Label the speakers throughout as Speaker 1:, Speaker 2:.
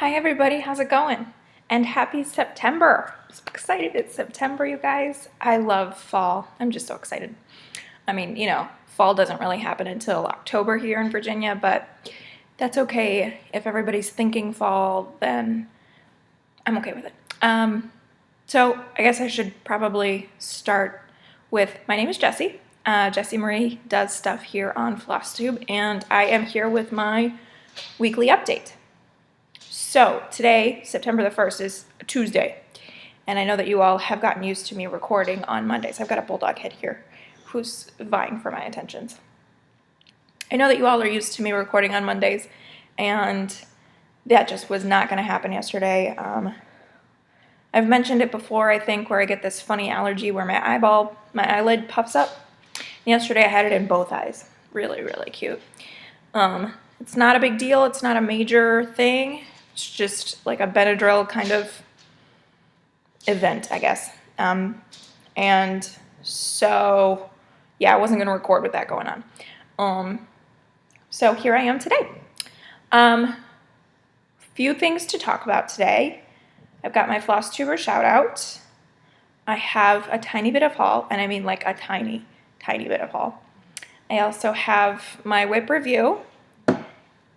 Speaker 1: Hi everybody, how's it going? And happy September. I'm so excited it's September, you guys. I love fall. I'm just so excited. I mean, fall doesn't really happen until October here in Virginia, but that's okay. If everybody's thinking fall, then I'm okay with it. So I guess I should probably start with, my name is Jessie. Jessie Marie does stuff here on FlossTube, and I am here with my weekly update. So today, September the 1st, is a Tuesday, and I know that you all have gotten used to me recording on Mondays. I've got a bulldog head here who's vying for my attentions. I know that you all are used to me recording on Mondays, and that just was not going to happen yesterday. I've mentioned it before, I think, where I get this funny allergy where my eyelid puffs up. Yesterday I had it in both eyes. Really, really cute. It's not a big deal. It's not a major thing. It's just like a Benadryl kind of event, I guess. And so, yeah, I wasn't going to record with that going on. So here I am today. Few things to talk about today. I've got my FlossTuber shout out. I have a tiny bit of haul, and I mean like a tiny, tiny bit of haul. I also have my WIP review,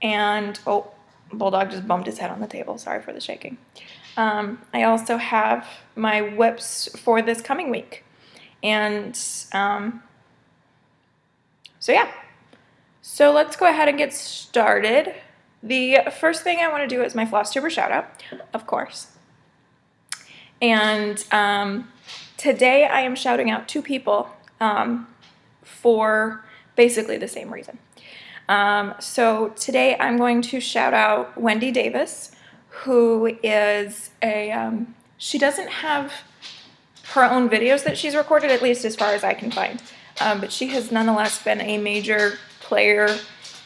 Speaker 1: and Bulldog just bumped his head on the table. Sorry for the shaking. I also have my WIPs for this coming week. And so yeah. So let's go ahead and get started. The first thing I want to do is my FlossTuber shout out, of course. And today I am shouting out two people for basically the same reason. So today I'm going to shout out Wendy Davis, who is she doesn't have her own videos that she's recorded, at least as far as I can find, but she has nonetheless been a major player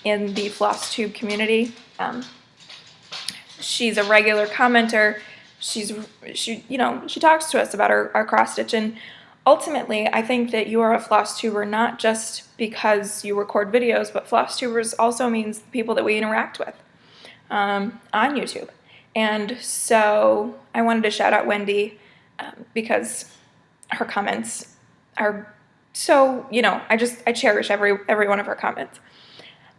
Speaker 1: in the FlossTube community. She's a regular commenter. She talks to us about our cross stitch, and ultimately, I think that you are a FlossTuber not just because you record videos, but FlossTubers also means the people that we interact with on YouTube. And so I wanted to shout out Wendy because her comments are so, I cherish every one of her comments.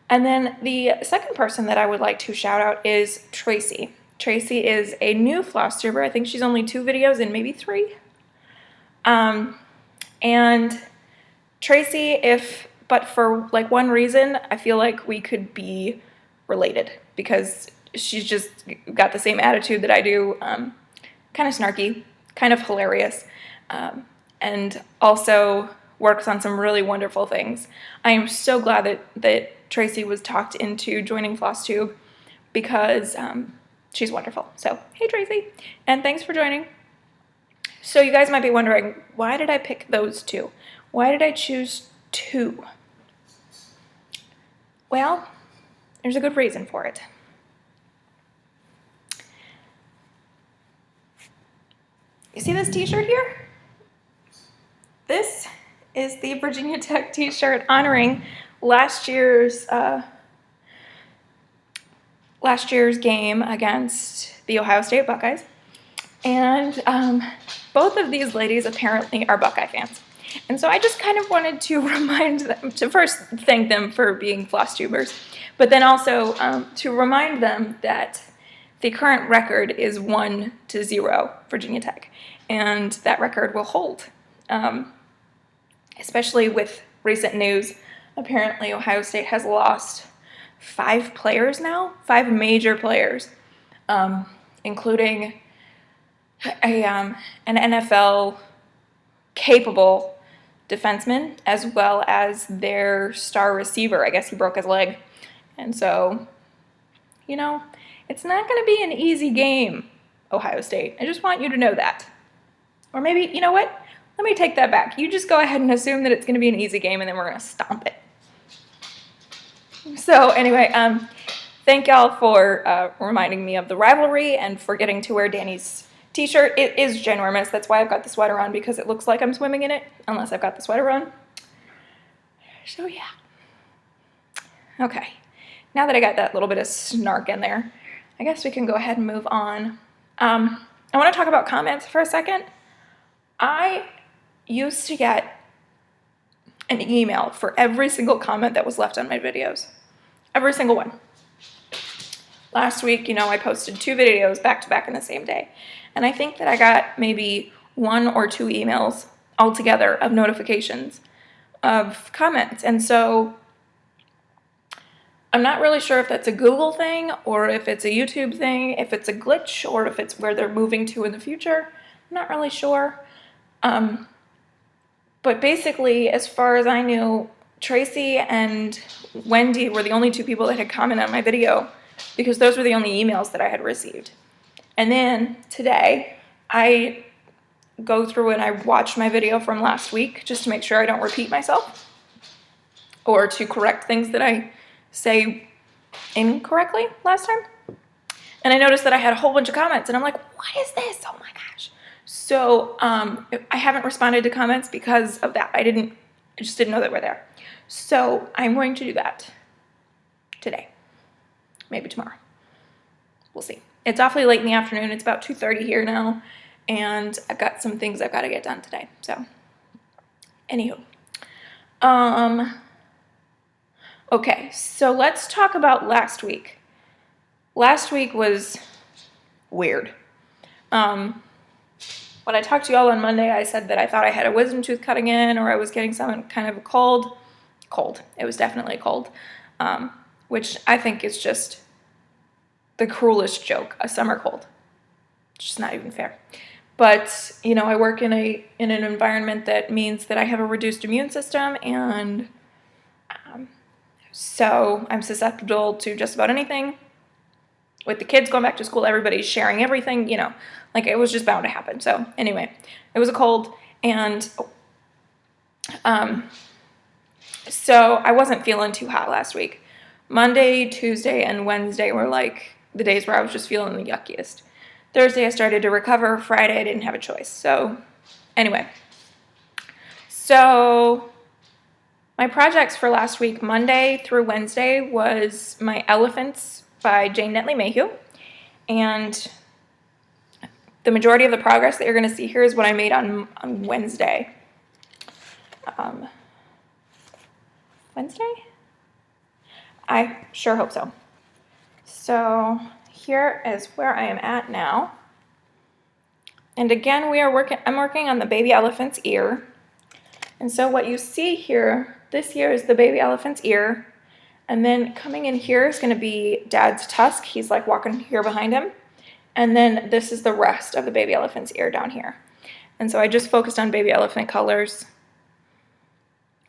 Speaker 1: And then the second person that I would like to shout out is Tracy. Tracy is a new FlossTuber. I think she's only 2 videos in, maybe 3. And Tracy, but for like one reason, I feel like we could be related because she's just got the same attitude that I do, kind of snarky, kind of hilarious, and also works on some really wonderful things. I am so glad that Tracy was talked into joining FlossTube because she's wonderful. So, hey Tracy, and thanks for joining. So you guys might be wondering, why did I pick those 2? Why did I choose 2? Well, there's a good reason for it. You see this t-shirt here? This is the Virginia Tech t-shirt honoring last year's game against the Ohio State Buckeyes. And both of these ladies apparently are Buckeye fans. And so I just kind of wanted to remind them, to first thank them for being FlossTubers, but then also to remind them that the current record is 1-0 Virginia Tech. And that record will hold, especially with recent news. Apparently Ohio State has lost 5 players now, 5 major players, including an NFL capable defenseman, as well as their star receiver. I guess he broke his leg. And so, it's not going to be an easy game, Ohio State. I just want you to know that. Or maybe, you know what? Let me take that back. You just go ahead and assume that it's going to be an easy game, and then we're going to stomp it. So anyway, thank y'all for reminding me of the rivalry and for getting to wear Danny's t-shirt. It is ginormous. That's why I've got the sweater on, because it looks like I'm swimming in it, unless I've got the sweater on. So yeah. Okay. Now that I got that little bit of snark in there, I guess we can go ahead and move on. I want to talk about comments for a second. I used to get an email for every single comment that was left on my videos. Every single one. Last week, I posted 2 videos back to back in the same day. And I think that I got maybe 1 or 2 emails altogether of notifications of comments. And so I'm not really sure if that's a Google thing or if it's a YouTube thing, if it's a glitch or if it's where they're moving to in the future. I'm not really sure. But basically, as far as I knew, Tracy and Wendy were the only 2 people that had commented on my video because those were the only emails that I had received. And then today, I go through and I watch my video from last week just to make sure I don't repeat myself or to correct things that I say incorrectly last time. And I noticed that I had a whole bunch of comments and I'm like, what is this? Oh my gosh. So I haven't responded to comments because of that. I just didn't know they were there. So I'm going to do that today, maybe tomorrow. We'll see. It's awfully late in the afternoon. It's about 2:30 here now, and I've got some things I've got to get done today. So, anywho. Okay, so let's talk about last week. Last week was weird. When I talked to y'all on Monday, I said that I thought I had a wisdom tooth cutting in or I was getting some kind of a cold. Cold. It was definitely cold, which I think is just the cruelest joke, a summer cold. It's just not even fair. But, I work in an environment that means that I have a reduced immune system, and so I'm susceptible to just about anything. With the kids going back to school, everybody's sharing everything, like it was just bound to happen. So anyway, it was a cold, and so I wasn't feeling too hot last week. Monday, Tuesday, and Wednesday were like the days where I was just feeling the yuckiest. Thursday, I started to recover. Friday, I didn't have a choice. So anyway, so my projects for last week, Monday through Wednesday, was my Elephants by Jane Netley Mayhew. And the majority of the progress that you're going to see here is what I made on Wednesday. Wednesday? I sure hope so. So here is where I am at now. And again, I'm working on the baby elephant's ear. And so what you see here, this here is the baby elephant's ear. And then coming in here is going to be Dad's tusk. He's like walking here behind him. And then this is the rest of the baby elephant's ear down here. And so I just focused on baby elephant colors.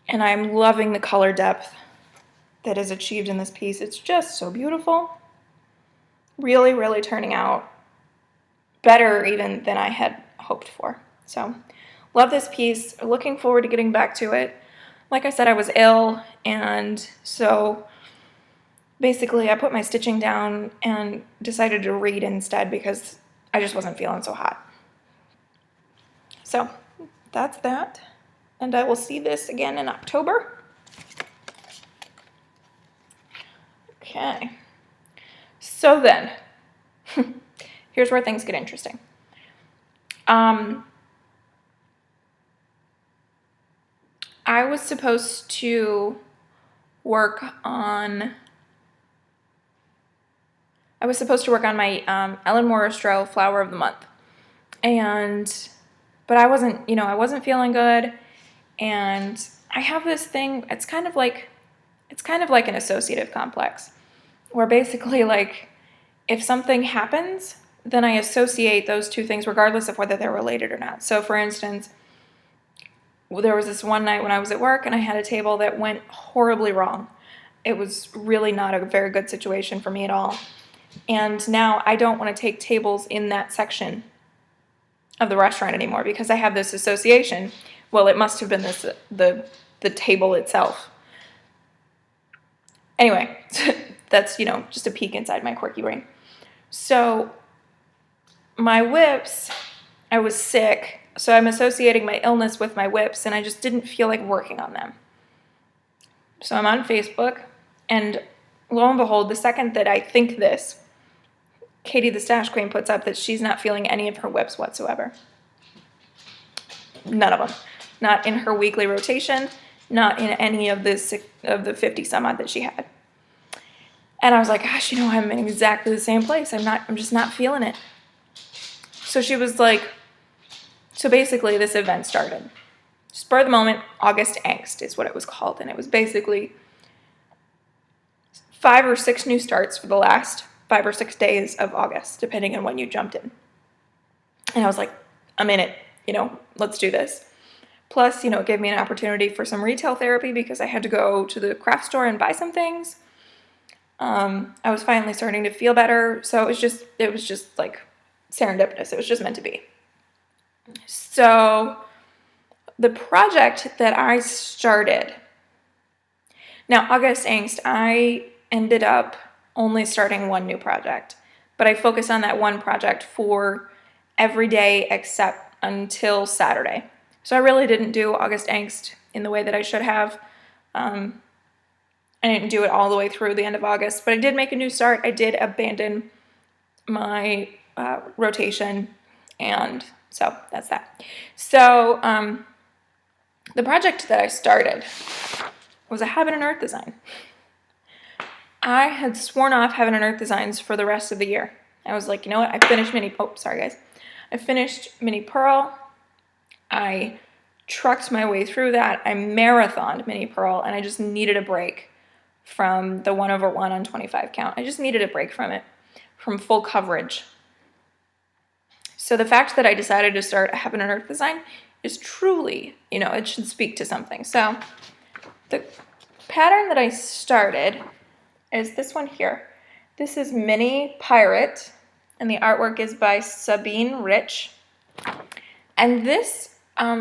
Speaker 1: And I'm loving the color depth that is achieved in this piece. It's just so beautiful. Really, really turning out better even than I had hoped for. So love this piece. Looking forward to getting back to it. Like I said, I was ill, and so basically I put my stitching down and decided to read instead because I just wasn't feeling so hot. So that's that. And I will see this again in October. Okay. So then, here's where things get interesting. I was supposed to work on my Ellen Morristrow Flower of the Month, but I wasn't feeling good, and I have this thing. It's kind of like an associative complex, where basically like if something happens, then I associate those two things regardless of whether they're related or not. So for instance, there was this one night when I was at work and I had a table that went horribly wrong. It was really not a very good situation for me at all. And now I don't want to take tables in that section of the restaurant anymore because I have this association. Well, it must have been the table itself. Anyway, that's, just a peek inside my quirky brain. So my WIPs, I was sick, so I'm associating my illness with my WIPs, and I just didn't feel like working on them. So I'm on Facebook, and lo and behold, the second that I think this, Katie the Stash Queen puts up that she's not feeling any of her WIPs whatsoever. None of them. Not in her weekly rotation, not in any of the 50 some odd that she had. And I was like, gosh, I'm in exactly the same place. I'm just not feeling it. So she was like, so basically this event started. Spur of the moment, August Angst is what it was called. And it was basically 5 or 6 new starts for the last 5 or 6 days of August, depending on when you jumped in. And I was like, I'm in it, let's do this. Plus, it gave me an opportunity for some retail therapy because I had to go to the craft store and buy some things. I was finally starting to feel better. So it was just like serendipitous. It was just meant to be. So the project that I started, now August Angst, I ended up only starting one new project, but I focused on that one project for every day except until Saturday. So I really didn't do August Angst in the way that I should have. I didn't do it all the way through the end of August, but I did make a new start. I did abandon my rotation, and so that's that. So the project that I started was a Heaven and Earth design. I had sworn off Heaven and Earth designs for the rest of the year. I was like, you know what? I finished I finished Mini Pearl. I trucked my way through that. I marathoned Mini Pearl, and I just needed a break from the 1/1 on 25 count. I just needed a break from it, from full coverage. So the fact that I decided to start a Heaven and Earth design is truly, it should speak to something. So the pattern that I started is this one here. This is Mini Pirate, and the artwork is by Sabine Rich. And this,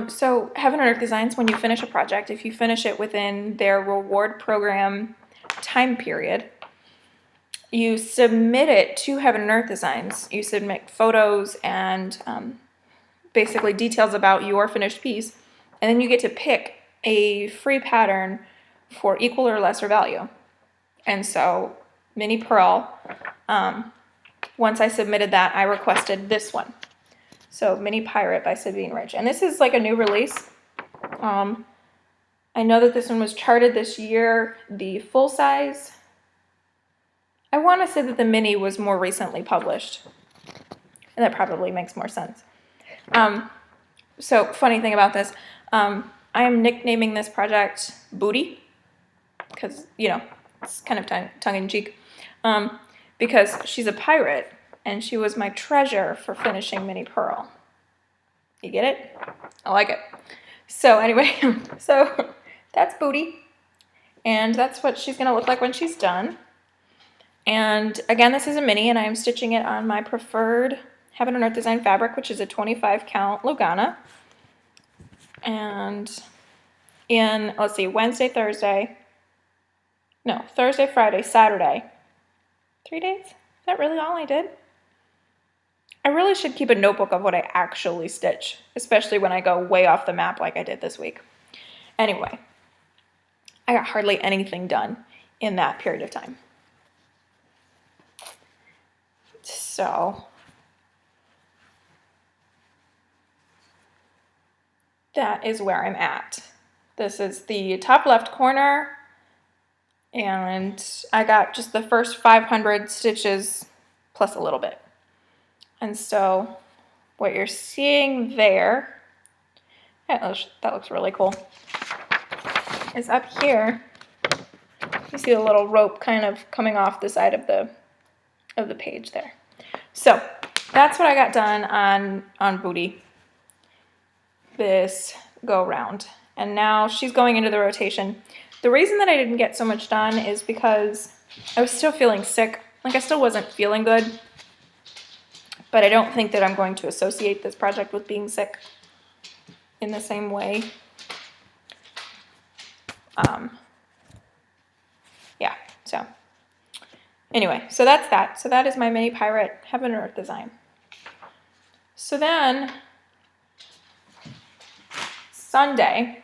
Speaker 1: so Heaven and Earth Designs, when you finish a project, if you finish it within their reward program time period, you submit it to Heaven and Earth Designs. You submit photos and basically details about your finished piece, and then you get to pick a free pattern for equal or lesser value. And so Mini Pearl, once I submitted that, I requested this one. So Mini Pirate by Sabine Rich. And this is like a new release. I know that this one was charted this year. The full size, I want to say that the mini was more recently published. And that probably makes more sense. So funny thing about this, I am nicknaming this project Booty. Because, it's kind of tongue-in-cheek. Because she's a pirate, and she was my treasure for finishing Mini Pearl. You get it? I like it. So anyway, so that's Booty. And that's what she's going to look like when she's done. And again, this is a mini, and I am stitching it on my preferred Heaven and Earth Design fabric, which is a 25 count Lugana. And in, let's see, Thursday, Friday, Saturday. 3 days? Is that really all I did? I really should keep a notebook of what I actually stitch, especially when I go way off the map like I did this week. Anyway, I got hardly anything done in that period of time. So that is where I'm at. This is the top left corner, and I got just the first 500 stitches plus a little bit. And so what you're seeing there, that looks really cool, is up here. You see a little rope kind of coming off the side of the page there. So that's what I got done on Booty this go round. And now she's going into the rotation. The reason that I didn't get so much done is because I was still feeling sick. Like, I still wasn't feeling good. But I don't think that I'm going to associate this project with being sick in the same way. Yeah, so anyway, so that's that. So that is my Mini Pirate Heaven and Earth design. So then Sunday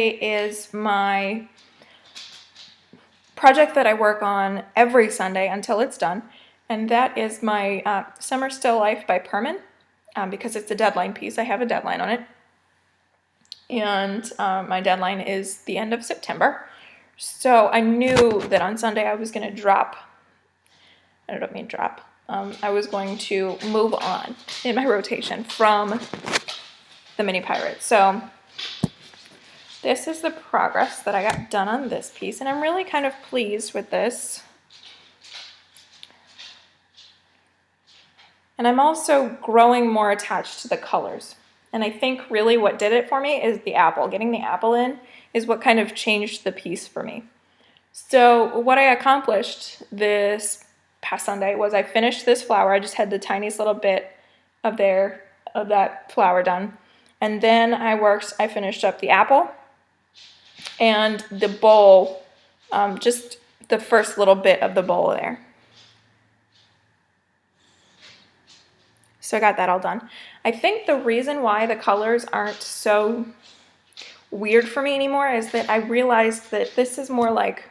Speaker 1: is my project that I work on every Sunday until it's done, and that is my Summer Still Life by Perman, because it's a deadline piece. I have a deadline on it, and my deadline is the end of September. So I knew that on Sunday I was going to drop, I don't mean drop, I was going to move on in my rotation from the Mini Pirate. So this is the progress that I got done on this piece, and I'm really kind of pleased with this. And I'm also growing more attached to the colors. And I think really what did it for me is the apple. Getting the apple in is what kind of changed the piece for me. So what I accomplished this past Sunday was I finished this flower. I just had the tiniest little bit of that flower done. And then I finished up the apple and the bowl, just the first little bit of the bowl there. So I got that all done. I think the reason why the colors aren't so weird for me anymore is that I realized that this is more like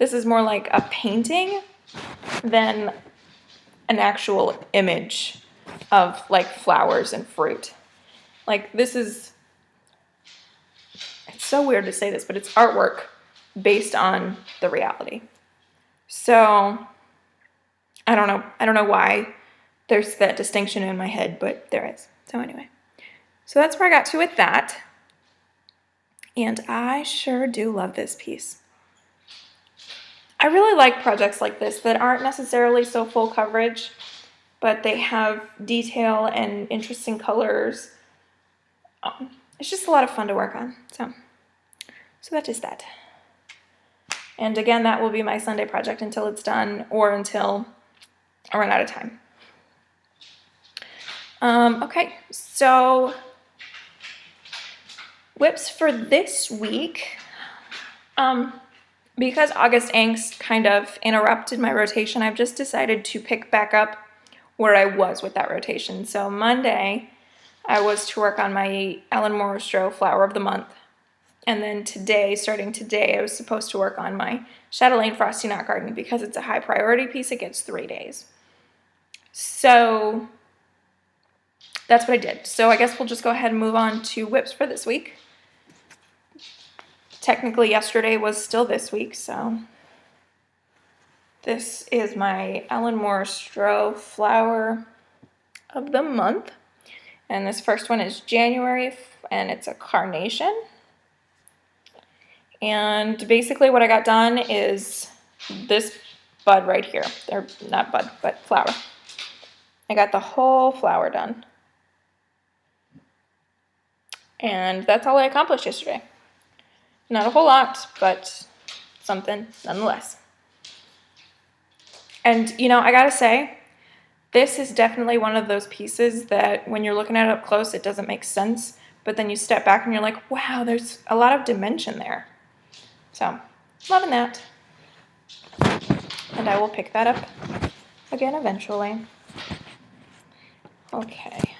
Speaker 1: a painting than an actual image of like flowers and fruit. Like this is, it's so weird to say this, but it's artwork based on the reality. So I don't know why there's that distinction in my head, but there is. So anyway, so that's where I got to with that. And I sure do love this piece. I really like projects like this that aren't necessarily so full coverage, but they have detail and interesting colors. It's just a lot of fun to work on. So that is that. And again, that will be my Sunday project until it's done or until I run out of time. Okay, so WIPs for this week. Because August Angst kind of interrupted my rotation, I've just decided to pick back up where I was with that rotation. So Monday, I was to work on my Ellen Morristrow Flower of the Month. And then today, starting today, I was supposed to work on my Chatelaine Frosty Knot Garden. Because it's a high priority piece, it gets 3 days. So that's what I did. So I guess we'll just go ahead and move on to WIPs for this week. Technically, yesterday was still this week, so this is my Ellen Morristrow Flower of the Month. And this first one is January, and it's a carnation. And basically what I got done is this bud right here. Or not bud, but flower. I got the whole flower done. And that's all I accomplished yesterday. Not a whole lot, but something nonetheless. And, you know, I gotta say, this is definitely one of those pieces that when you're looking at it up close, it doesn't make sense. But then you step back and you're like, wow, there's a lot of dimension there. So, loving that. And I will pick that up again eventually. Okay.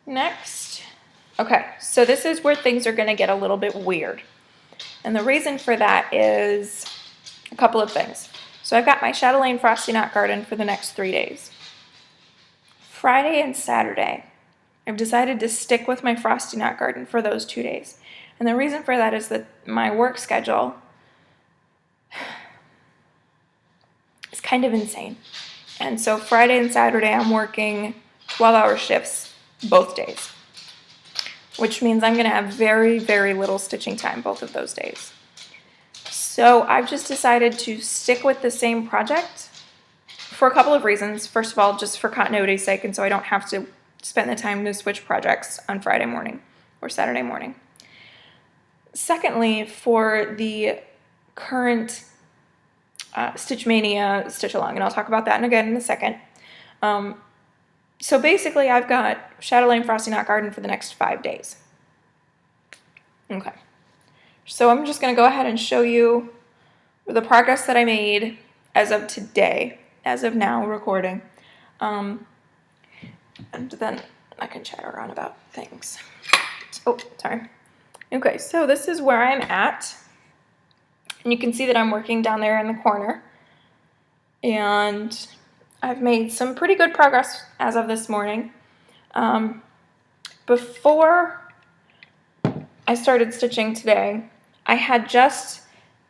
Speaker 1: Next. Okay, so this is where things are going to get a little bit weird. And the reason for that is a couple of things. So I've got my Chatelaine Frosty Knot Garden for the next 3 days. Friday and Saturday, I've decided to stick with my Frosty Knot Garden for those 2 days. And the reason for that is that my work schedule is kind of insane. And so Friday and Saturday, I'm working 12-hour shifts both days, which means I'm going to have very, very little stitching time both of those days. So I've just decided to stick with the same project for a couple of reasons. First of all, just for continuity's sake, and so I don't have to spend the time to switch projects on Friday morning or Saturday morning. Secondly, for the current Stitch Mania stitch along, and I'll talk about that again in a second. So basically, I've got Chatelaine Frosty Knot Garden for the next 5 days. Okay. So I'm just going to go ahead and show you the progress that I made as of today, as of now recording. And then I can chat around about things. Oh, sorry. Okay, so this is where I'm at. And you can see that I'm working down there in the corner. And I've made some pretty good progress as of this morning. Before I started stitching today, I had just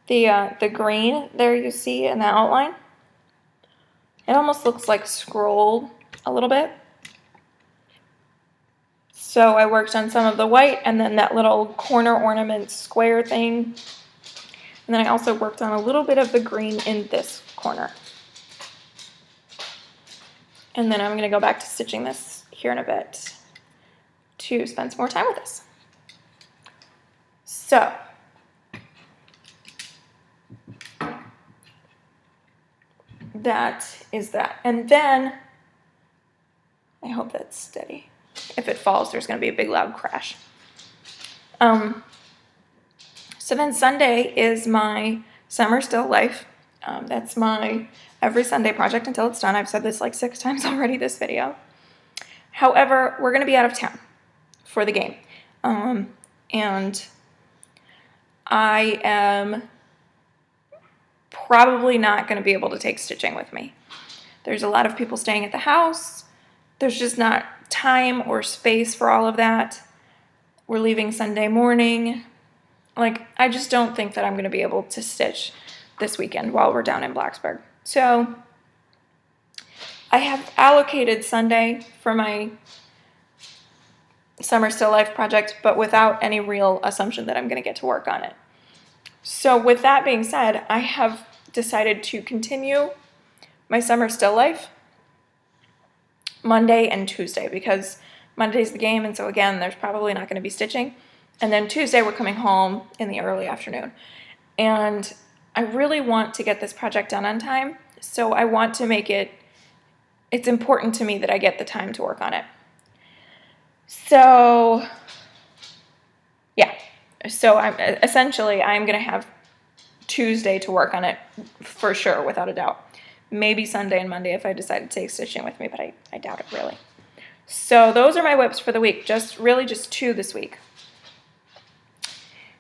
Speaker 1: the green there you see in the outline. It almost looks like scroll a little bit. So I worked on some of the white and then that little corner ornament square thing. And then I also worked on a little bit of the green in this corner. And then I'm going to go back to stitching this here in a bit to spend some more time with this. So that is that. And then, I hope that's steady. If it falls, there's going to be a big loud crash. So then Sunday is my summer still life. That's my every Sunday project until it's done. I've said this like 6 times already this video. However, we're going to be out of town for the game. And I am probably not going to be able to take stitching with me. There's a lot of people staying at the house. There's just not time or space for all of that. We're leaving Sunday morning. Like, I just don't think that I'm going to be able to stitch this weekend while we're down in Blacksburg. So I have allocated Sunday for my Summer Still Life project, but without any real assumption that I'm going to get to work on it. So with that being said, I have decided to continue my Summer Still Life Monday and Tuesday, because Monday's the game, and so again, there's probably not going to be stitching. And then Tuesday, we're coming home in the early afternoon. And I really want to get this project done on time, so I want to make it, it's important to me that I get the time to work on it. So, yeah. So I'm going to have Tuesday to work on it for sure, without a doubt. Maybe Sunday and Monday if I decide to take stitching with me, but I doubt it really. So those are my WIPs for the week, just 2 this week.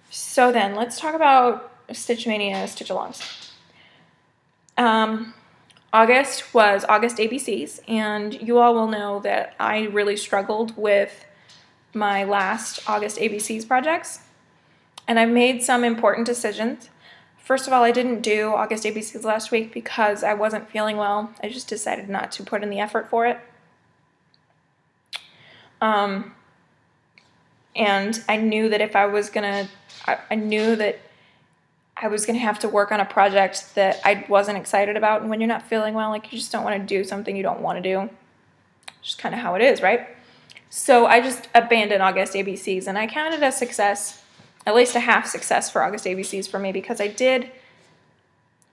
Speaker 1: So then let's talk about Stitch Maynia stitch-alongs. August was August ABCs, and you all will know that I really struggled with my last August ABCs projects, and I made some important decisions. First of all, I didn't do August ABCs last week because I wasn't feeling well. I just decided not to put in the effort for it. And I knew that if I was gonna, I knew that I was gonna have to work on a project that I wasn't excited about. And when you're not feeling well, like, you just don't want to do something you don't want to do. Just kind of how it is, right? So I just abandoned August ABCs, and I counted as success, at least a half success for August ABCs for me, because I did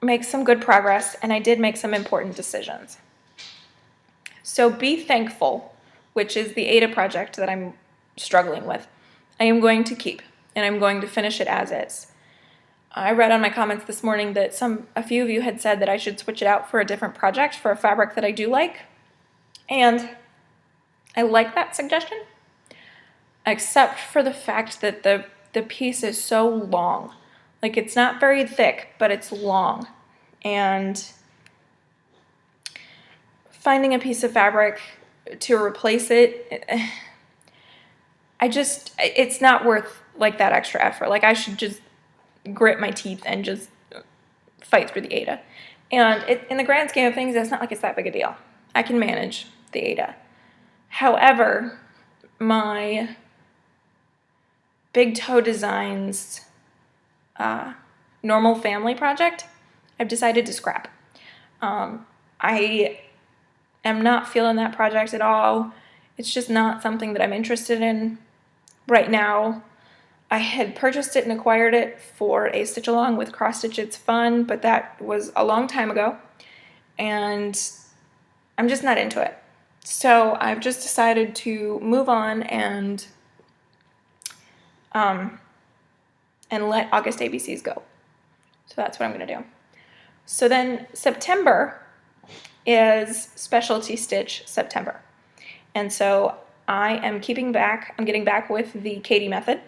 Speaker 1: make some good progress and I did make some important decisions. So Be Thankful, which is the Ada project that I'm struggling with, I am going to keep, and I'm going to finish it as is. I read on my comments this morning that a few of you had said that I should switch it out for a different project, for a fabric that I do like, and I like that suggestion, except for the fact that the piece is so long. Like, it's not very thick, but it's long, and finding a piece of fabric to replace it, it's not worth like that extra effort. Like, I should just grit my teeth and just fight through the Ada. And in the grand scheme of things, it's not like it's that big a deal. I can manage the Ada. However, my Big Toe Designs Normal Family project, I've decided to scrap. I am not feeling that project at all. It's just not something that I'm interested in right now. I had purchased it and acquired it for a stitch along with Cross Stitch It's Fun, but that was a long time ago, and I'm just not into it. So I've just decided to move on and let August ABCs go. So that's what I'm going to do. So then September is Specialty Stitch September. And so I'm getting back with the Katie method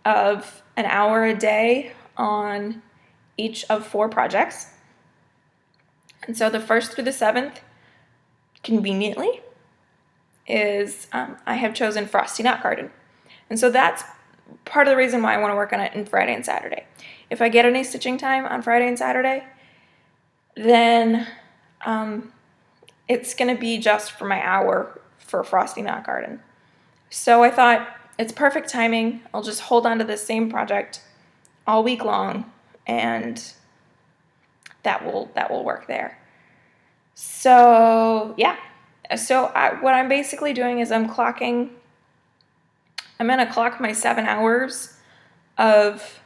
Speaker 1: of an hour a day on each of 4 projects. And so the 1st through the 7th, conveniently, is I have chosen Frosty Knot Garden. And so that's part of the reason why I want to work on it on Friday and Saturday. If I get any stitching time on Friday and Saturday, then it's going to be just for my hour for Frosty Knot Garden. So I thought it's perfect timing. I'll just hold on to this same project all week long, and that will work there. So yeah. So what I'm basically doing is I'm going to clock my 7 hours of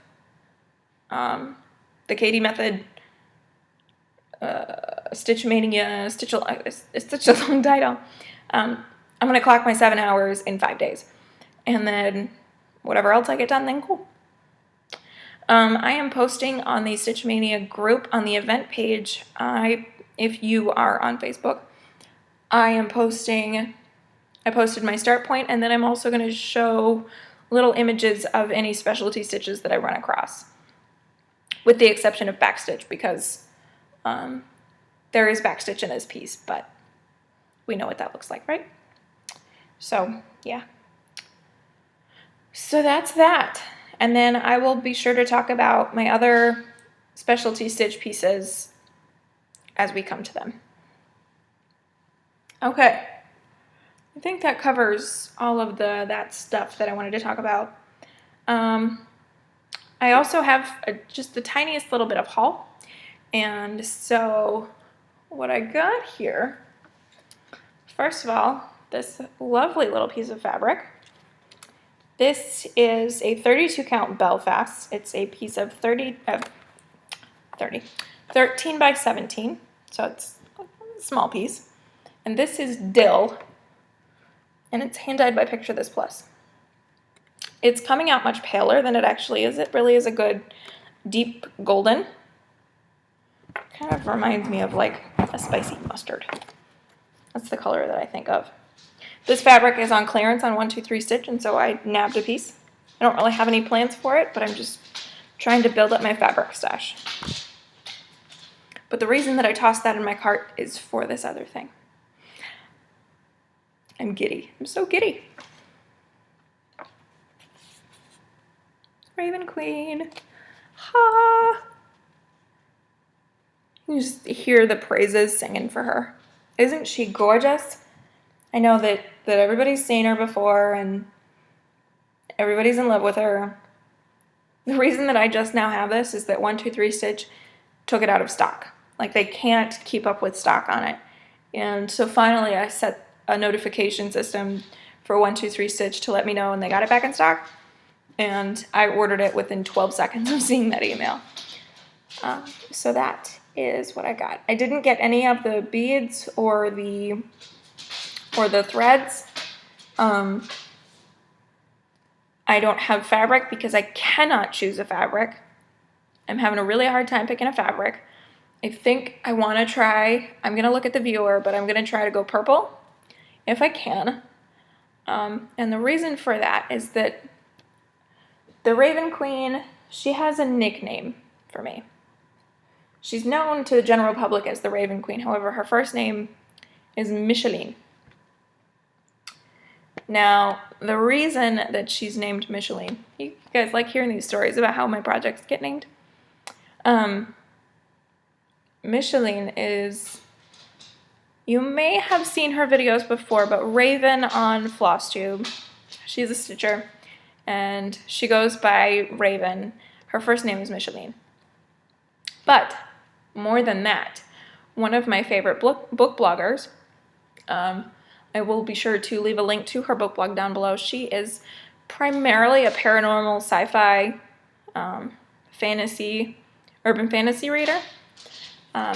Speaker 1: the Katie method, Stitch Maynia, it's such a long title. I'm going to clock my 7 hours in 5 days. And then whatever else I get done, then cool. I am posting on the Stitch Mania group on the event page. If you are on Facebook, I posted my start point, and then I'm also going to show little images of any specialty stitches that I run across, with the exception of backstitch, because there is backstitch in this piece, but we know what that looks like, right? So yeah. So that's that. And then I will be sure to talk about my other specialty stitch pieces as we come to them. Okay, I think that covers all of that stuff that I wanted to talk about. I also have just the tiniest little bit of haul. And so what I got here, first of all, this lovely little piece of fabric. This is a 32 count Belfast. It's a piece of 13 by 17, so it's a small piece. And this is Dill, and it's hand dyed by Picture This Plus. It's coming out much paler than it actually is. It really is a good deep golden. Kind of reminds me of like a spicy mustard. That's the color that I think of. This fabric is on clearance on 1-2-3 Stitch, and so I nabbed a piece. I don't really have any plans for it, but I'm just trying to build up my fabric stash. But the reason that I tossed that in my cart is for this other thing. I'm giddy. I'm so giddy. Raven Queen. Ha! You just hear the praises singing for her. Isn't she gorgeous? I know that everybody's seen her before and everybody's in love with her. The reason that I just now have this is that 1-2-3 Stitch took it out of stock. Like, they can't keep up with stock on it. And so finally I set a notification system for 1-2-3 Stitch to let me know when they got it back in stock. And I ordered it within 12 seconds of seeing that email. So that is what I got. I didn't get any of the beads or the threads. I don't have fabric because I cannot choose a fabric. I'm having a really hard time picking a fabric. I think I want to try, I'm going to look at the viewer, but I'm going to try to go purple if I can. And the reason for that is that the Raven Queen, she has a nickname for me. She's known to the general public as the Raven Queen. However, her first name is Micheline. Now, the reason that she's named Micheline, you guys like hearing these stories about how my projects get named? Micheline is, you may have seen her videos before, but Raven on FlossTube. She's a stitcher, and she goes by Raven. Her first name is Micheline. But more than that, one of my favorite book bloggers, I will be sure to leave a link to her book blog down below. She is primarily a paranormal, sci-fi, fantasy, urban fantasy reader. Her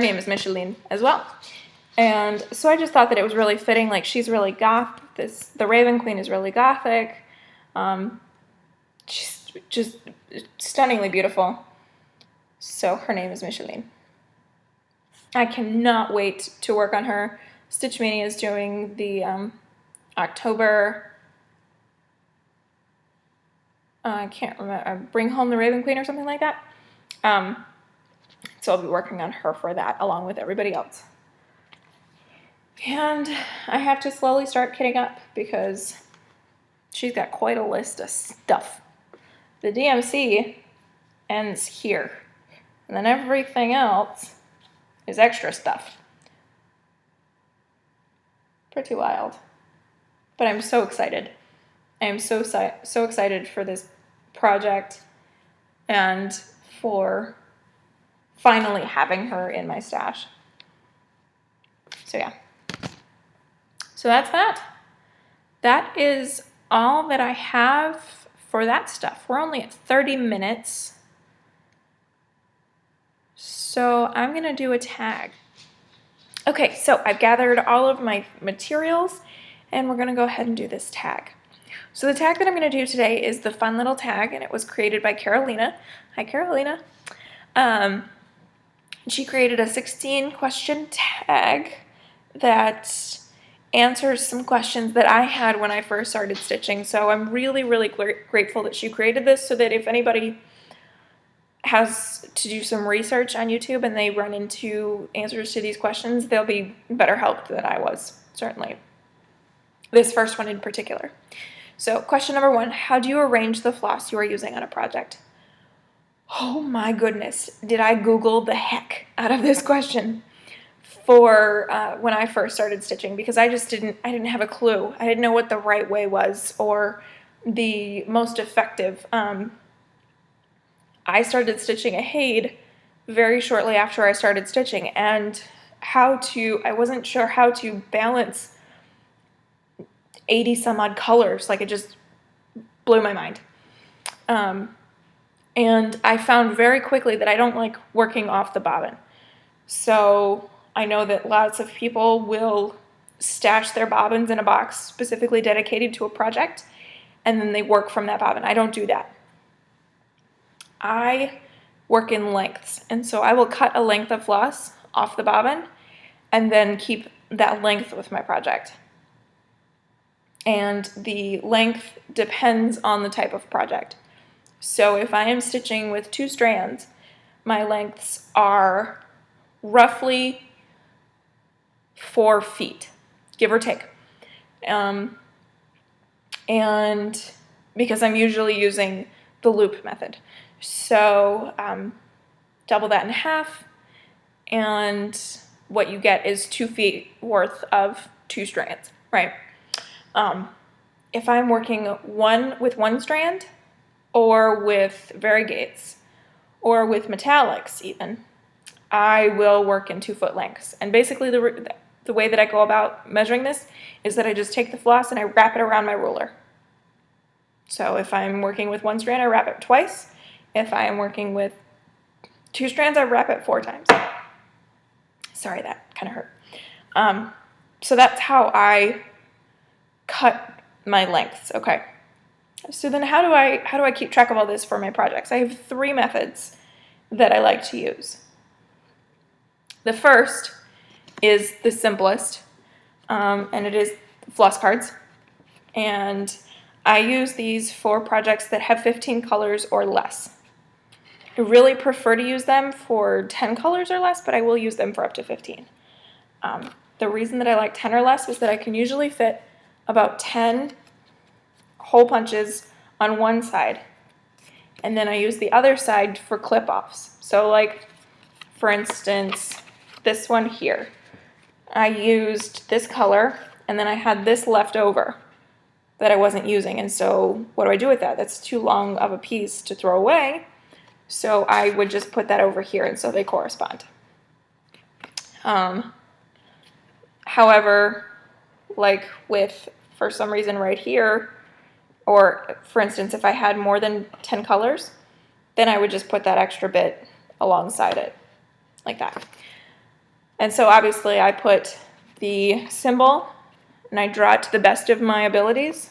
Speaker 1: name is Micheline as well. And so I just thought that it was really fitting. Like, she's really goth. The Raven Queen is really gothic. She's just stunningly beautiful. So her name is Micheline. I cannot wait to work on her. Stitch Mania is doing the October I can't remember, Bring Home the Raven Queen or something like that. So I'll be working on her for that along with everybody else. And I have to slowly start kitting up because she's got quite a list of stuff. The DMC ends here. And then everything else is extra stuff. Pretty wild. But I'm so excited. I am so excited for this project and for finally having her in my stash. So yeah. So that's that. That is all that I have for that stuff. We're only at 30 minutes. So I'm going to do a tag. Okay, so I've gathered all of my materials and we're going to go ahead and do this tag. So the tag that I'm going to do today is the fun little tag, and it was created by Carolina. Hi, Carolina. She created a 16-question tag that answers some questions that I had when I first started stitching. So I'm really, really grateful that she created this, so that if anybody has to do some research on YouTube and they run into answers to these questions, they'll be better helped than I was, certainly. This first one in particular. So question number 1, how do you arrange the floss you are using on a project? Oh my goodness, did I Google the heck out of this question for when I first started stitching, because I didn't have a clue. I didn't know what the right way was or the most effective. I started stitching a Haid very shortly after I started stitching, and I wasn't sure how to balance 80 some odd colors. Like, it just blew my mind. And I found very quickly that I don't like working off the bobbin. So I know that lots of people will stash their bobbins in a box specifically dedicated to a project, and then they work from that bobbin. I don't do that. I work in lengths, and so I will cut a length of floss off the bobbin and then keep that length with my project. And the length depends on the type of project. So if I am stitching with 2 strands, my lengths are roughly 4 feet, give or take. And because I'm usually using the loop method. So double that in half, and what you get is 2 feet worth of 2 strands, right? If I'm working with one strand, or with variegates, or with metallics even, I will work in 2-foot lengths. And basically the way that I go about measuring this is that I just take the floss and I wrap it around my ruler. So if I'm working with 1 strand, I wrap it twice. If I am working with 2 strands, I wrap it 4 times. Sorry, that kind of hurt. So that's how I cut my lengths. Okay. So then how do I keep track of all this for my projects? I have 3 methods that I like to use. The first is the simplest, and it is floss cards. And I use these for projects that have 15 colors or less. I really prefer to use them for 10 colors or less, but I will use them for up to 15. The reason that I like 10 or less is that I can usually fit about 10 hole punches on one side, and then I use the other side for clip-offs. So like, for instance, this one here, I used this color, and then I had this left over that I wasn't using, and so what do I do with that? That's too long of a piece to throw away, so I would just put that over here, and so they correspond. However, like with, for some reason right here, or for instance, if I had more than 10 colors, then I would just put that extra bit alongside it, like that. And so obviously I put the symbol and I draw it to the best of my abilities.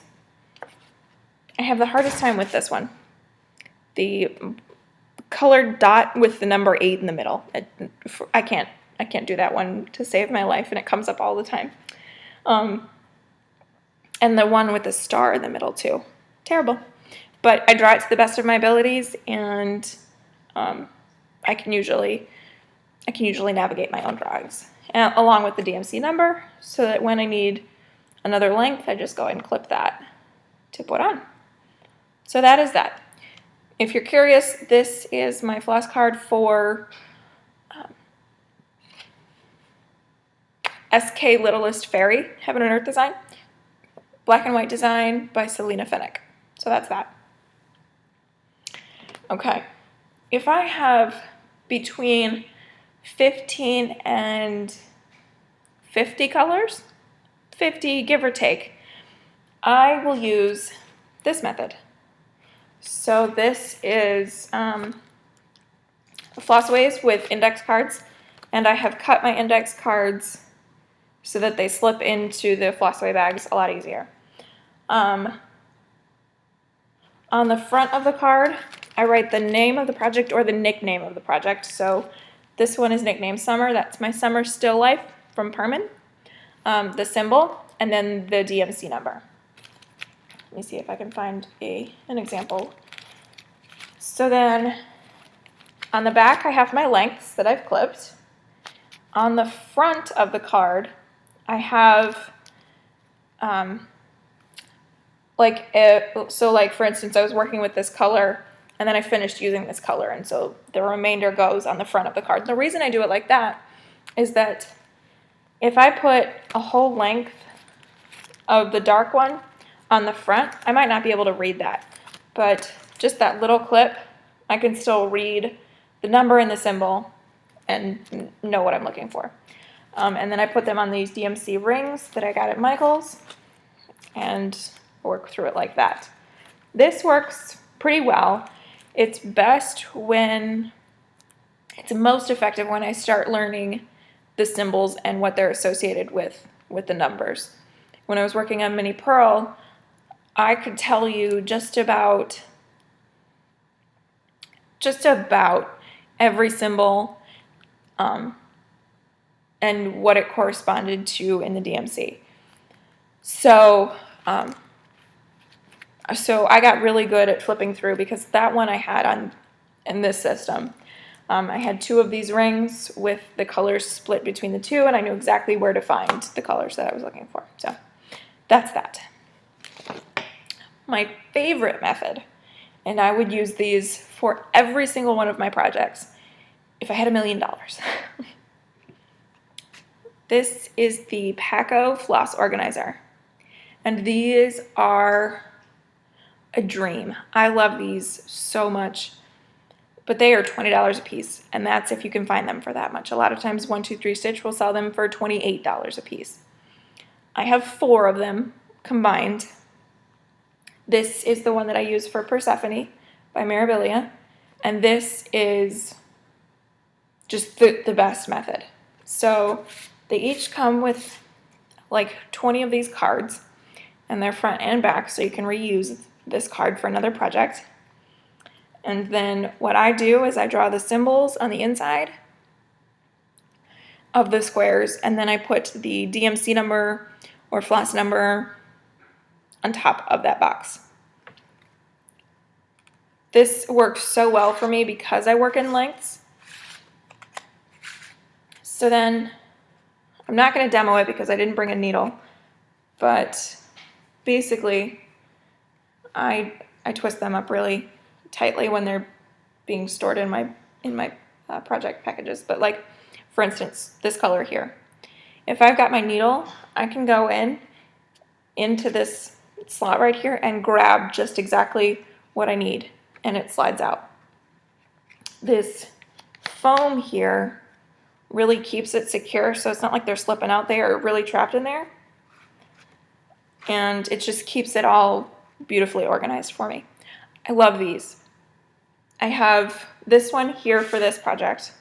Speaker 1: I have the hardest time with this one. The colored dot with the number 8 in the middle. I can't do that one to save my life, and it comes up all the time. And the one with the star in the middle too. Terrible. but I draw it to the best of my abilities, and I can usually navigate my own drawings, along with the DMC number, so that when I need another length, I just go ahead and clip that to put on. So that is that. If you're curious, this is my floss card for SK Littlest Fairy, Heaven and Earth design. Black and white design by Selena Finnick. So that's that. Okay. If I have between 15 and 50 colors, 50 give or take, I will use this method. So this is Flossways with index cards, and I have cut my index cards so that they slip into the Flossway bags a lot easier. On the front of the card, I write the name of the project or the nickname of the project. So this one is nicknamed Summer. That's my Summer Still Life from Perman. The symbol, and then the DMC number. Let me see if I can find an example. So then on the back, I have my lengths that I've clipped. On the front of the card, I have like for instance, I was working with this color, and then I finished using this color, and so the remainder goes on the front of the card. The reason I do it like that is that if I put a whole length of the dark one on the front, I might not be able to read that, but just that little clip, I can still read the number and the symbol and know what I'm looking for. And then I put them on these DMC rings that I got at Michael's and work through it like that. This works pretty well. It's best when, it's most effective when I start learning the symbols and what they're associated with the numbers. When I was working on Mini Pearl, I could tell you just about every symbol and what it corresponded to in the DMC. So I got really good at flipping through, because that one I had in this system. I had 2 of these rings with the colors split between the 2, and I knew exactly where to find the colors that I was looking for. So that's that. My favorite method, and I would use these for every single one of my projects if I had $1 million. This is the Paco Floss Organizer, and these are a dream. I love these so much, but they are $20 a piece, and that's if you can find them for that much. A lot of times 1-2-3 Stitch will sell them for $28 a piece. I have 4 of them combined. This is the one that I use for Persephone by Mirabilia, and this is just the best method. So they each come with like 20 of these cards, and they're front and back, so you can reuse this card for another project. And then what I do is I draw the symbols on the inside of the squares, and then I put the DMC number or floss number on top of that box. This works so well for me because I work in lengths. So then, I'm not going to demo it because I didn't bring a needle, but basically I twist them up really tightly when they're being stored in my project packages. But like, for instance, this color here. If I've got my needle, I can go into this slot right here and grab just exactly what I need, and it slides out. This foam here really keeps it secure, so it's not like they're slipping out there or really trapped in there. And it just keeps it all beautifully organized for me. I love these. I have this one here for this project.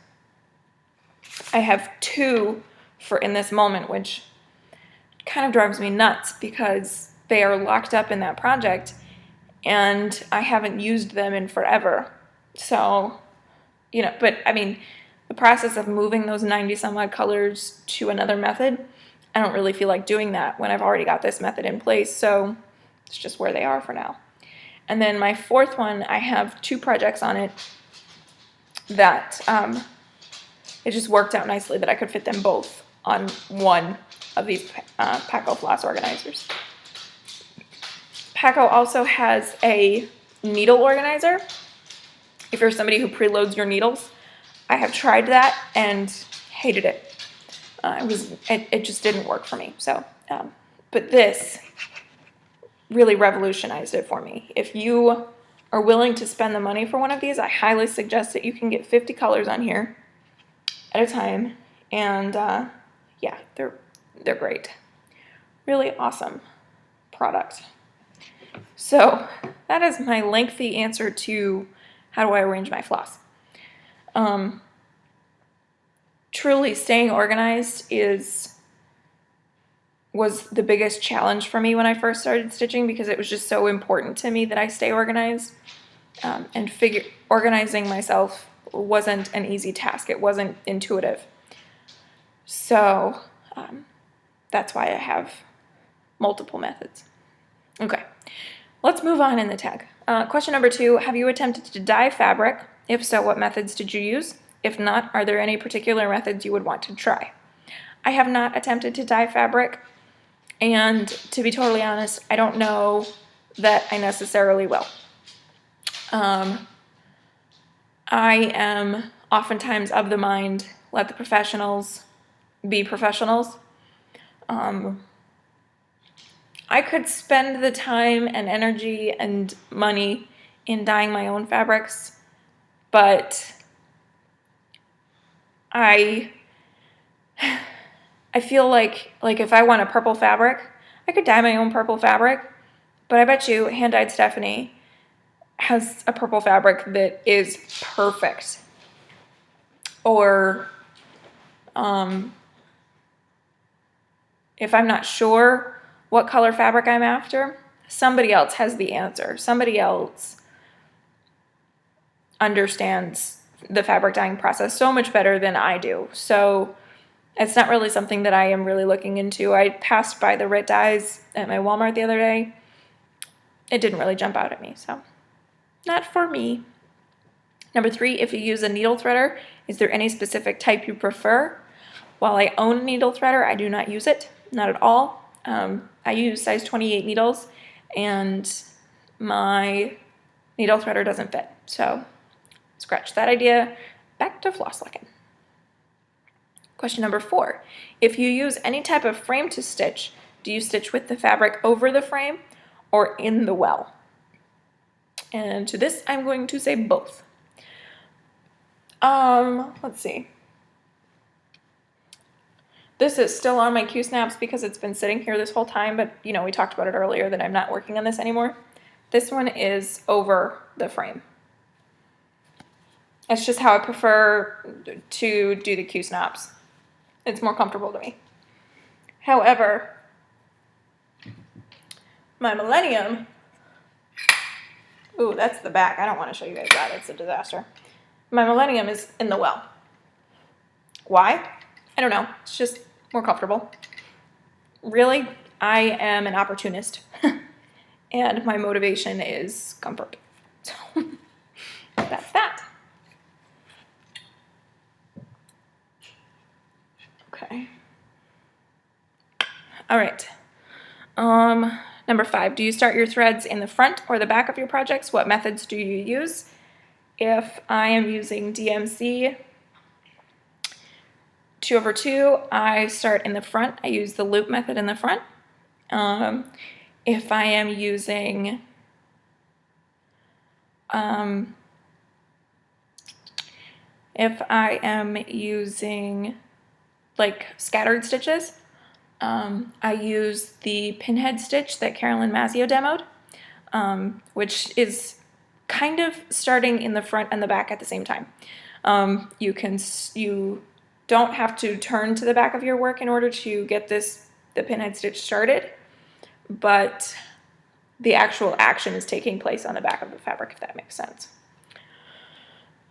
Speaker 1: I have 2 for In This Moment, which kind of drives me nuts because they are locked up in that project and I haven't used them in forever. So, you know, but I mean, the process of moving those 90 some odd colors to another method, I don't really feel like doing that when I've already got this method in place, so it's just where they are for now. And then my fourth one, I have 2 projects on it that it just worked out nicely that I could fit them both on one of these Paco floss organizers. Paco also has a needle organizer. If you're somebody who preloads your needles, I have tried that and hated it. It just didn't work for me. So, but this really revolutionized it for me. If you are willing to spend the money for one of these, I highly suggest that you can get 50 colors on here at a time, and yeah, they're great. Really awesome product. So that is my lengthy answer to how do I arrange my floss. Truly staying organized was the biggest challenge for me when I first started stitching, because it was just so important to me that I stay organized. And organizing myself wasn't an easy task. It wasn't intuitive. So that's why I have multiple methods. Okay, let's move on in the tag. Question number 2, have you attempted to dye fabric? If so, what methods did you use? If not, are there any particular methods you would want to try? I have not attempted to dye fabric, and to be totally honest, I don't know that I necessarily will. I am oftentimes of the mind, let the professionals be professionals. I could spend the time and energy and money in dyeing my own fabrics, but I feel like if I want a purple fabric, I could dye my own purple fabric, but I bet you hand-dyed Stephanie has a purple fabric that is perfect. Or if I'm not sure what color fabric I'm after, somebody else has the answer. Somebody else understands the fabric dyeing process so much better than I do. So it's not really something that I am really looking into. I passed by the RIT dyes at my Walmart the other day. It didn't really jump out at me, so not for me. Number 3, if you use a needle threader, is there any specific type you prefer? While I own a needle threader, I do not use it, not at all. I use size 28 needles, and my needle threader doesn't fit. So scratch that idea. Back to floss locking. Question number 4, if you use any type of frame to stitch, do you stitch with the fabric over the frame or in the well? And to this, I'm going to say both. Let's see. This is still on my Q-snaps because it's been sitting here this whole time, but you know, we talked about it earlier that I'm not working on this anymore. This one is over the frame. It's just how I prefer to do the Q-snaps. It's more comfortable to me. However, my Millennium, ooh, that's the back. I don't want to show you guys that. It's a disaster. My Millennium is in the well. Why? I don't know. It's just more comfortable. Really, I am an opportunist. And my motivation is comfort. So that's that. Okay. All right. Number 5, do you start your threads in the front or the back of your projects? What methods do you use? If I am using DMC 2/2, I start in the front. I use the loop method in the front. If I am using like scattered stitches, I use the pinhead stitch that Carolyn Mazzio demoed, which is kind of starting in the front and the back at the same time. You don't have to turn to the back of your work in order to get the pinhead stitch started, but the actual action is taking place on the back of the fabric, if that makes sense.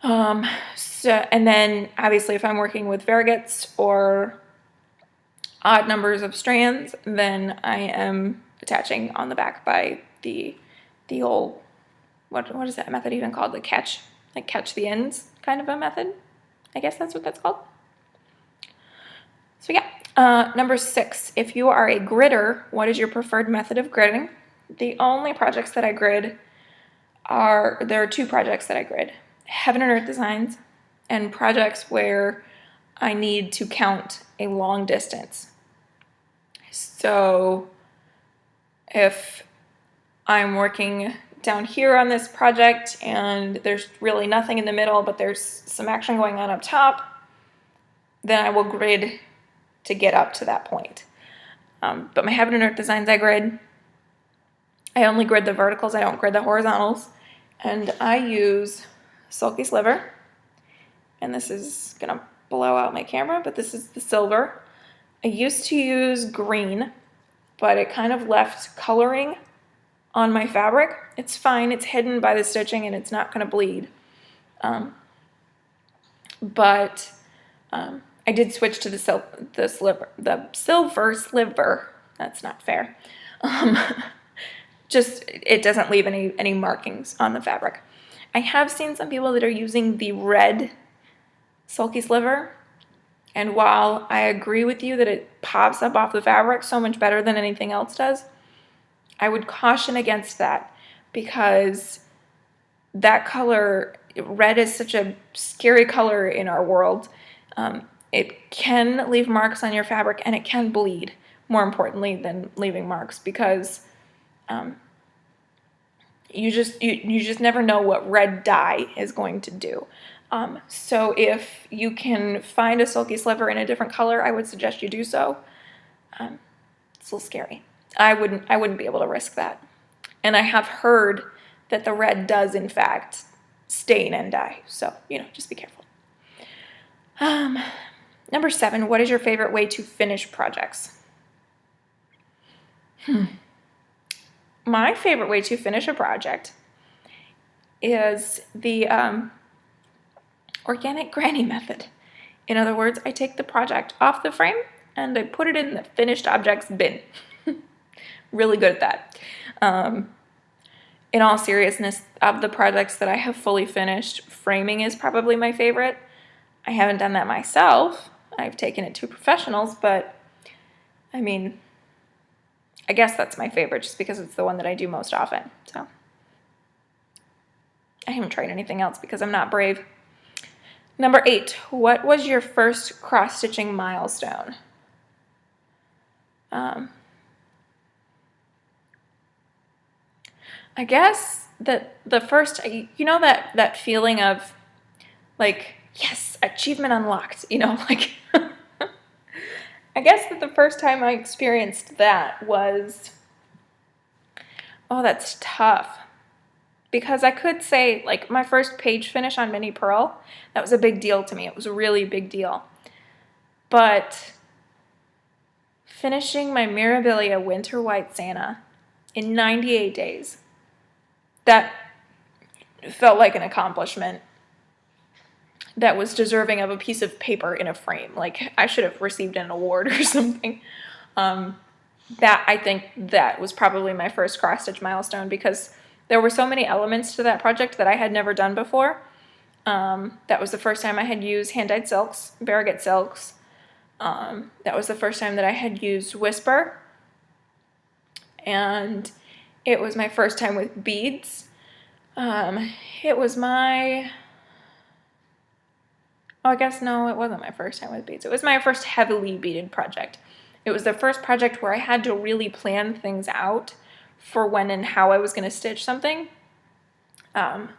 Speaker 1: And then obviously if I'm working with variegates or odd numbers of strands, then I am attaching on the back by the old what is that method even called? Catch the ends kind of a method. I guess that's what that's called. So yeah, number 6, if you are a gridder, what is your preferred method of gridding? The only projects that I grid there are 2 projects that I grid: Heaven and Earth designs and projects where I need to count a long distance. So if I'm working down here on this project and there's really nothing in the middle, but there's some action going on up top, then I will grid to get up to that point. But my Heaven and Earth designs I only grid the verticals, I don't grid the horizontals. And I use Sulky Sliver, and this is gonna blow out my camera, but this is the silver. I used to use green, but it kind of left coloring on my fabric. It's fine, it's hidden by the stitching and it's not gonna bleed. But I did switch to the silver sliver. That's not fair. Just, it doesn't leave any markings on the fabric. I have seen some people that are using the red Sulky Sliver, and while I agree with you that it pops up off the fabric so much better than anything else does, I would caution against that, because that color, red is such a scary color in our world. It can leave marks on your fabric, and it can bleed, more importantly than leaving marks, because you just never know what red dye is going to do. So if you can find a Sulky Sliver in a different color, I would suggest you do so. It's a little scary. I wouldn't be able to risk that. And I have heard that the red does in fact stain and dye. So, just be careful. Number 7, what is your favorite way to finish projects? My favorite way to finish a project is the organic granny method. In other words, I take the project off the frame and I put it in the finished objects bin. Really good at that. In all seriousness, of the projects that I have fully finished, framing is probably my favorite. I haven't done that myself. I've taken it to professionals, but I mean, I guess that's my favorite just because it's the one that I do most often. So I haven't tried anything else because I'm not brave. Number 8, what was your first cross-stitching milestone? I guess that the first, that feeling of like, yes, achievement unlocked, like I guess that the first time I experienced that was, that's tough. Because I could say, like, my first page finish on Mini Pearl, that was a big deal to me. It was a really big deal. But finishing my Mirabilia Winter White Santa in 98 days, that felt like an accomplishment that was deserving of a piece of paper in a frame. Like, I should have received an award or something. I think that was probably my first cross-stitch milestone, because there were so many elements to that project that I had never done before. That was the first time I had used hand-dyed silks, variegated silks. That was the first time that I had used Whisper. And it was my first time with beads. It was my... I guess no, it wasn't my first time with beads. It was my first heavily beaded project. It was the first project where I had to really plan things out for when and how I was going to stitch something. And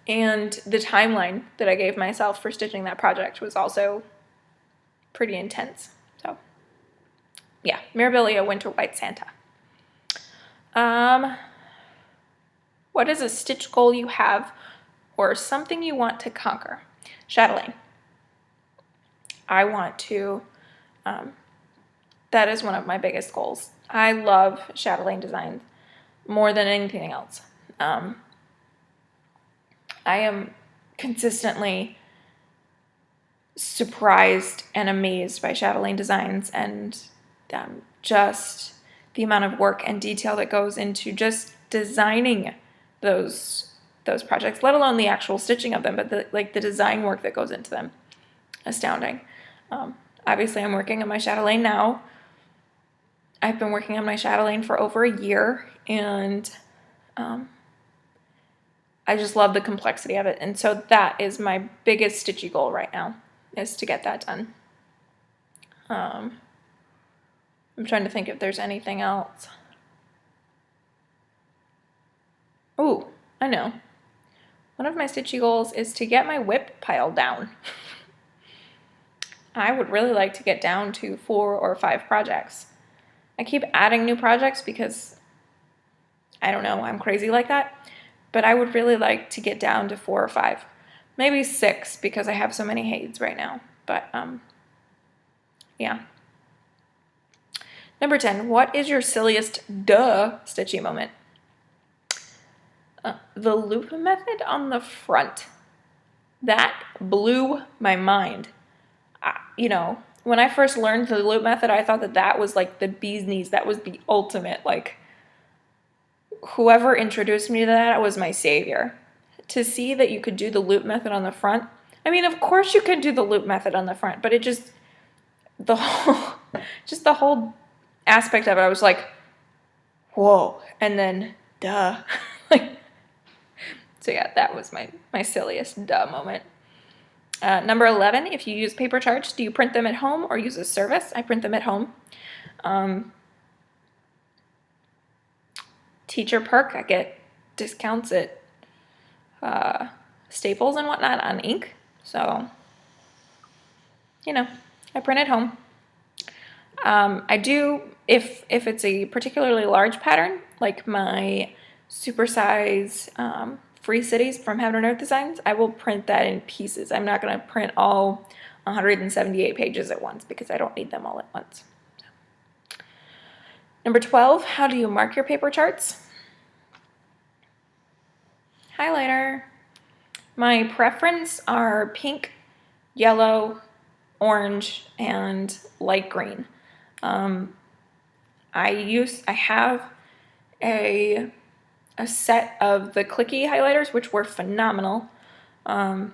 Speaker 1: the timeline that I gave myself for stitching that project was also pretty intense. So, yeah, Mirabilia Winter White Santa. What is a stitch goal you have or something you want to conquer? Chatelaine. I want to, that is one of my biggest goals. I love chatelaine designs more than anything else. I am consistently surprised and amazed by chatelaine designs, and just the amount of work and detail that goes into just designing those projects, let alone the actual stitching of them, but the design work that goes into them. Astounding. Obviously, I'm working on my chatelaine now. I've been working on my chatelaine for over a year, and I just love the complexity of it. And so that is my biggest stitchy goal right now, is to get that done. I'm trying to think if there's anything else. Ooh, I know. One of my stitchy goals is to get my WIP pile down. I would really like to get down to 4 or 5 projects. I keep adding new projects because, I don't know, I'm crazy like that. But I would really like to get down to 4 or 5. Maybe 6 because I have so many Hades right now. But, yeah. Number 10, what is your silliest stitchy moment? The loop method on the front. That blew my mind. You know, when I first learned the loop method, I thought that was like the bee's knees. That was the ultimate, like, whoever introduced me to that was my savior. To see that you could do the loop method on the front. I mean, of course you could do the loop method on the front, but it just, the whole aspect of it, I was like, whoa, and then, duh. So yeah, that was my silliest duh moment. Number 11, if you use paper charts, do you print them at home or use a service? I print them at home. Teacher perk, I get discounts at Staples and whatnot on ink. So, you know, I print at home. I do, if it's a particularly large pattern, like my supersize Free Cities from Heaven and Earth Designs, I will print that in pieces. I'm not going to print all 178 pages at once because I don't need them all at once. Number 12, how do you mark your paper charts? Highlighter. My preference are pink, yellow, orange, and light green. I have a set of the clicky highlighters, which were phenomenal, but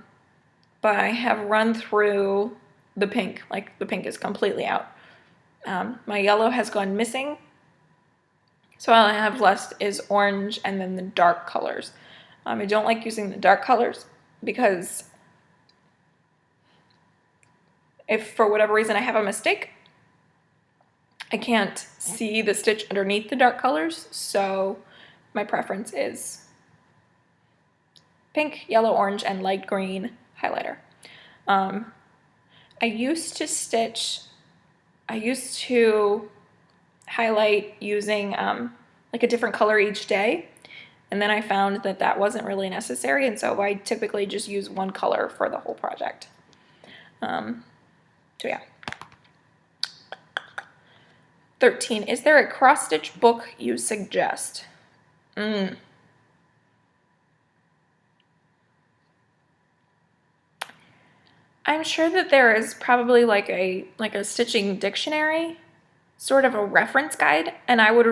Speaker 1: I have run through the pink. Like, the pink is completely out. My yellow has gone missing, so all I have left is orange and then the dark colors. I don't like using the dark colors because if for whatever reason I have a mistake, I can't see the stitch underneath the dark colors, so my preference is pink, yellow, orange, and light green highlighter. I used to highlight using like a different color each day, and then I found that wasn't really necessary, and so I typically just use one color for the whole project. So yeah. 13, is there a cross-stitch book you suggest? I'm sure that there is probably like a stitching dictionary, sort of a reference guide, and I would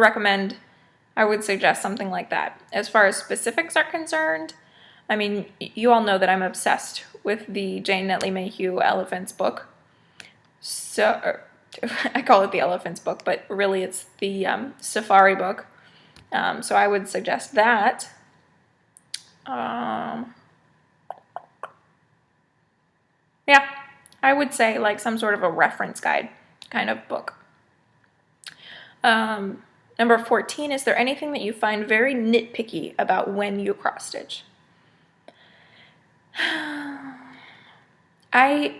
Speaker 1: suggest something like that. As far as specifics are concerned, I mean, you all know that I'm obsessed with the Jane Netley Mayhew Elephants book. So I call it the Elephants book, but really it's the Safari book. So I would suggest that. Yeah, I would say like some sort of a reference guide kind of book. Number 14, is there anything that you find very nitpicky about when you cross stitch? I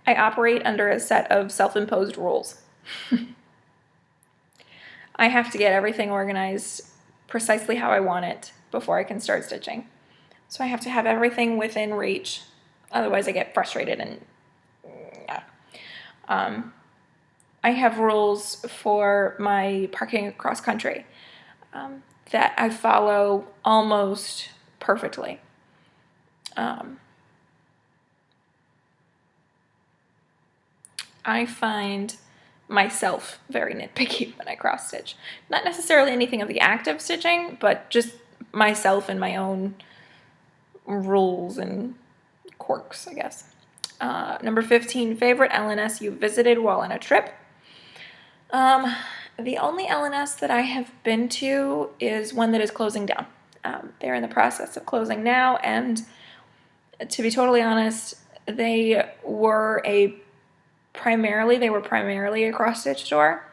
Speaker 1: operate under a set of self-imposed rules. I have to get everything organized precisely how I want it before I can start stitching. So I have to have everything within reach. Otherwise I get frustrated and yeah. I have rules for my parking across country that I follow almost perfectly. I find myself very nitpicky when I cross stitch. Not necessarily anything of the act of stitching, but just myself and my own rules and quirks, I guess. Number 15, favorite LNS you visited while on a trip. The only LNS that I have been to is one that is closing down. They're in the process of closing now, and to be totally honest, they were primarily a cross-stitch store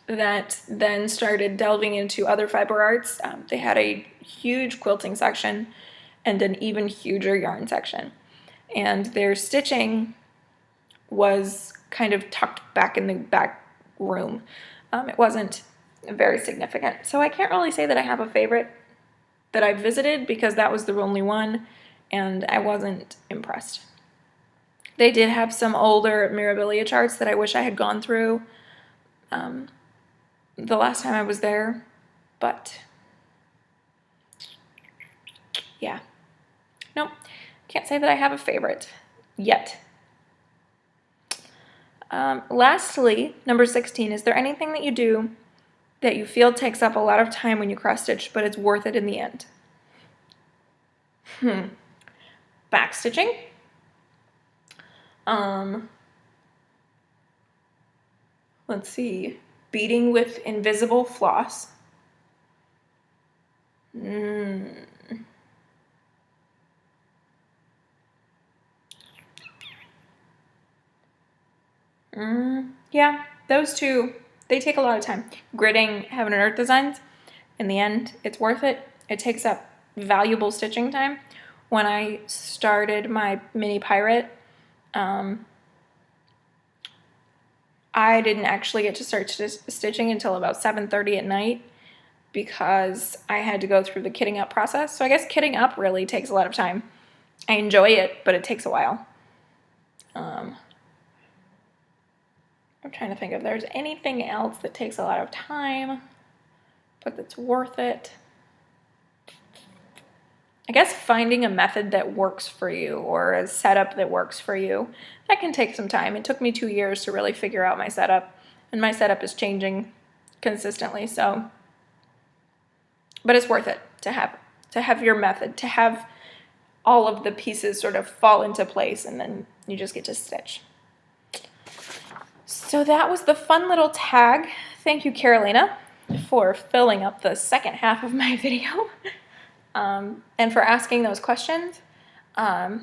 Speaker 1: that then started delving into other fiber arts. They had a huge quilting section and an even huger yarn section. And their stitching was kind of tucked back in the back room. It wasn't very significant. So I can't really say that I have a favorite that I visited because that was the only one and I wasn't impressed. They did have some older Mirabilia charts that I wish I had gone through the last time I was there, but yeah. Nope, can't say that I have a favorite yet. Lastly, number 16, is there anything that you do that you feel takes up a lot of time when you cross stitch, but it's worth it in the end? Back stitching. Let's see. Beading with invisible floss. Yeah, those two, they take a lot of time. Gridding Heaven and Earth designs, in the end, it's worth it. It takes up valuable stitching time. When I started my mini pirate, I didn't actually get to start stitching until about 7:30 at night because I had to go through the kitting up process. So I guess kitting up really takes a lot of time. I enjoy it, but it takes a while. I'm trying to think if there's anything else that takes a lot of time, but that's worth it. I guess finding a method that works for you or a setup that works for you, that can take some time. It took me 2 years to really figure out my setup, and my setup is changing consistently, so. But it's worth it to have your method, to have all of the pieces sort of fall into place, and then you just get to stitch. So that was the fun little tag. Thank you, Carolina, for filling up the second half of my video and for asking those questions. I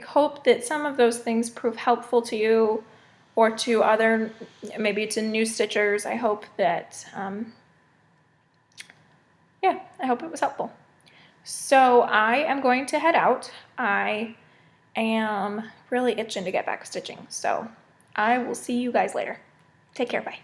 Speaker 1: hope that some of those things prove helpful to you or to other, maybe to new stitchers. I hope that, yeah, I hope it was helpful. So I am going to head out. I am really itching to get back stitching, so I will see you guys later. Take care, bye.